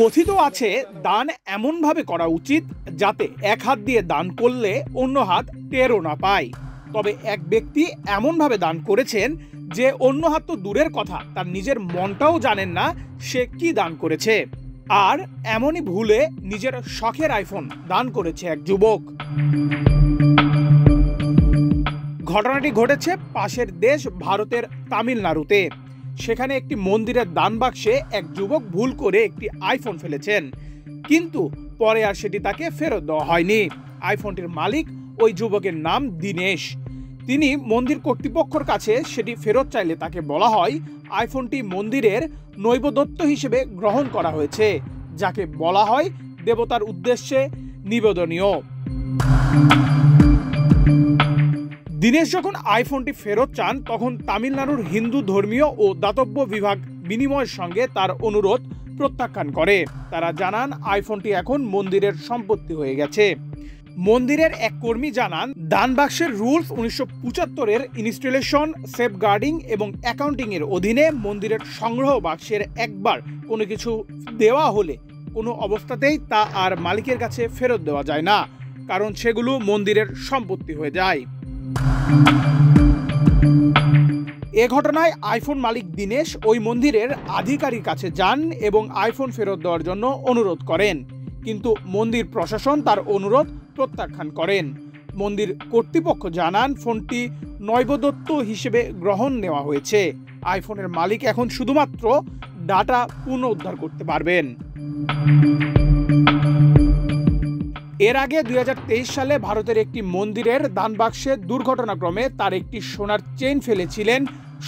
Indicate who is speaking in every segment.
Speaker 1: কথিত আছে দান এমনভাবে করা উচিত যাতে এক হাত দিয়ে দান করলে অন্য হাত টেরও না পায়। তবে এক ব্যক্তি এমনভাবে দান করেছেন যে অন্য হাত তো দূরের কথা, তার নিজের মনটাও জানেন না সে কি দান করেছে। আর এমনই ভুলে নিজের শখের আইফোন দান করেছে এক যুবক। ঘটনাটি ঘটেছে পাশের দেশ ভারতের তামিলনাড়ুতে। সেখানে একটি মন্দিরের দান বাক্সে এক যুবক ভুল করে একটি আইফোন ফেলেছেন, কিন্তু পরে আর সেটি তাকে ফেরত দেওয়া হয়নি। আইফোনটির মালিক ওই যুবকের নাম দীনেশ। তিনি মন্দির কর্তৃপক্ষের কাছে সেটি ফেরত চাইলে তাকে বলা হয় আইফোনটি মন্দিরের নৈবেদ্য হিসেবে গ্রহণ করা হয়েছে, যাকে বলা হয় দেবতার উদ্দেশ্যে নিবেদনীয়। দীনেশ যখন আইফোনটি ফেরত চান তখন তামিলনাড়ুর হিন্দু ধর্মীয় ও দাতব্য বিভাগ বিনিময়ের সঙ্গে তার অনুরোধ প্রত্যাখ্যান করে। তারা জানান আইফোনটি এখন মন্দিরের সম্পত্তি হয়ে গেছে। মন্দিরের এক কর্মী জানান দান বাক্সের রুলস 1975-এর ইনস্টলেশন, সেফগার্ডিং এবং অ্যাকাউন্টিং এর অধীনে মন্দিরের সংগ্রহ বাক্সের একবার কোনো কিছু দেওয়া হলে কোনো অবস্থাতেই তা আর মালিকের কাছে ফেরত দেওয়া যায় না, কারণ সেগুলো মন্দিরের সম্পত্তি হয়ে যায়। এ ঘটনায় আইফোন মালিক দীনেশ ওই মন্দিরের আধিকারিক কাছে যান এবং আইফোন ফেরত দেওয়ার জন্য অনুরোধ করেন, কিন্তু মন্দির প্রশাসন তার অনুরোধ প্রত্যাখ্যান করেন। মন্দির কর্তৃপক্ষ জানান ফোনটি নৈবেদ্য হিসেবে গ্রহণ নেওয়া হয়েছে। আইফোনের মালিক এখন শুধুমাত্র ডাটা পুনরুদ্ধার করতে পারবেন। এর আগে 2023 সালে ভারতের একটি মন্দিরের দান বাক্সে দুর্ঘটনাক্রমে তার একটি সোনার চেইন ফেলেছিলেন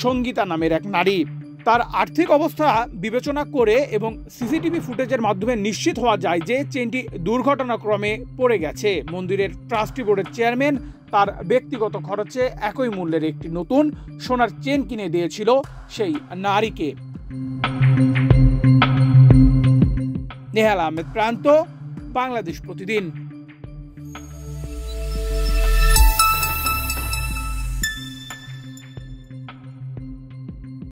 Speaker 1: সঙ্গীতা নামের এক নারী। তার আর্থিক অবস্থা বিবেচনা করে এবং সিসিটিভি ফুটেজের মাধ্যমে নিশ্চিত হওয়া যায় যে চেইনটি দুর্ঘটনাক্রমে পড়ে গেছে। মন্দিরের ট্রাস্টি বোর্ডের চেয়ারম্যান তার ব্যক্তিগত খরচে একই মূল্যের একটি নতুন সোনার চেইন কিনে দিয়েছিল সেই নারীকে। নেহাল আহমেদ প্রান্ত, বাংলাদেশ প্রতিদিন।